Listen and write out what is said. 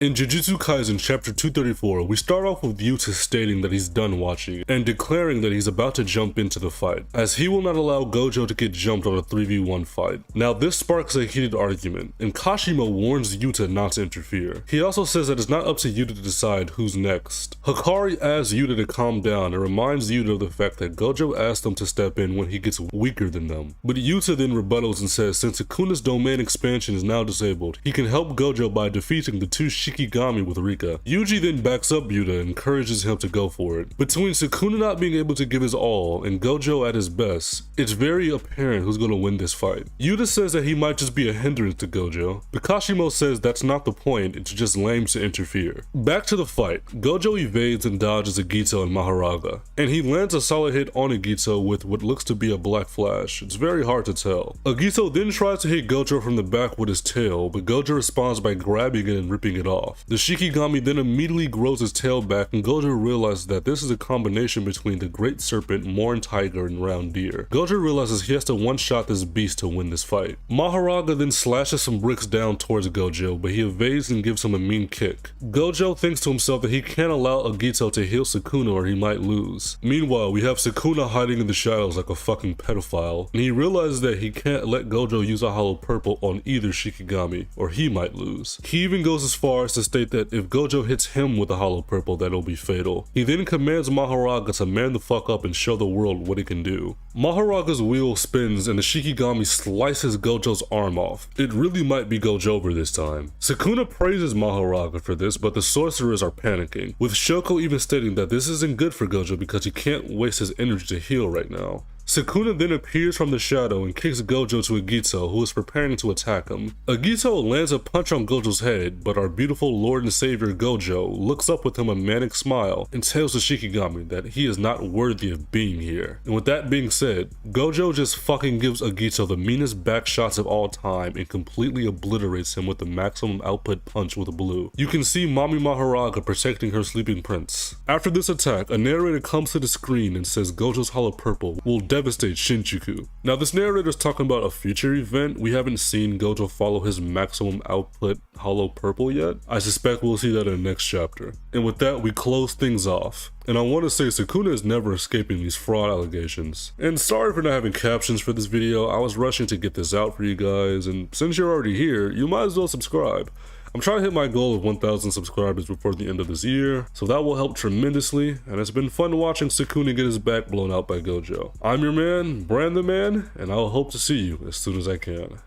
In Jujutsu Kaisen chapter 234, we start off with Yuta stating that he's done watching, and declaring that he's about to jump into the fight, as he will not allow Gojo to get jumped on a 3v1 fight. Now this sparks a heated argument, and Kashima warns Yuta not to interfere. He also says that it's not up to Yuta to decide who's next. Hikari asks Yuta to calm down and reminds Yuta of the fact that Gojo asked them to step in when he gets weaker than them. But Yuta then rebuttals and says since Sukuna's domain expansion is now disabled, he can help Gojo by defeating the two Shikigami with Rika. Yuji then backs up Yuta and encourages him to go for it. Between Sukuna not being able to give his all and Gojo at his best, it's very apparent who's going to win this fight. Yuta says that he might just be a hindrance to Gojo, but Kashimo says that's not the point, it's just lame to interfere. Back to the fight, Gojo evades and dodges Agito and Maharaga, and he lands a solid hit on Agito with what looks to be a black flash. It's very hard to tell. Agito then tries to hit Gojo from the back with his tail, but Gojo responds by grabbing it and ripping it off. The Shikigami then immediately grows his tail back, and Gojo realizes that this is a combination between the Great Serpent, Mourn Tiger, and Round Deer. Gojo realizes he has to one-shot this beast to win this fight. Maharaga then slashes some bricks down towards Gojo, but he evades and gives him a mean kick. Gojo thinks to himself that he can't allow Agito to heal Sukuna or he might lose. Meanwhile, we have Sukuna hiding in the shadows like a fucking pedophile, and he realizes that he can't let Gojo use a hollow purple on either Shikigami, or he might lose. He even goes as far as to state that if Gojo hits him with a hollow purple, that'll be fatal. He then commands Maharaga to man the fuck up and show the world what it can do. Maharaga's wheel spins and the Shikigami slices Gojo's arm off. It really might be Gojo over this time. Sukuna praises Maharaga for this, but the sorcerers are panicking, with Shoko even stating that this isn't good for Gojo because he can't waste his energy to heal right now. Sukuna then appears from the shadow and kicks Gojo to Agito, who is preparing to attack him. Agito lands a punch on Gojo's head, but our beautiful Lord and Savior Gojo looks up with him a manic smile and tells the Shikigami that he is not worthy of being here. And with that being said, Gojo just fucking gives Agito the meanest back shots of all time and completely obliterates him with the maximum output punch with blue. You can see Mami Maharaga protecting her sleeping prince. After this attack, a narrator comes to the screen and says Gojo's hollow purple will devastate Shinjuku. Now this narrator is talking about a future event. We haven't seen Gojo follow his maximum output hollow purple yet. I suspect we'll see that in the next chapter. And with that, we close things off. And I want to say Sukuna is never escaping these fraud allegations. And sorry for not having captions for this video. I was rushing to get this out for you guys, and since you're already here, you might as well subscribe. I'm trying to hit my goal of 1,000 subscribers before the end of this year, so that will help tremendously, and it's been fun watching Sukuna get his back blown out by Gojo. I'm your man, Brandon Man, and I'll hope to see you as soon as I can.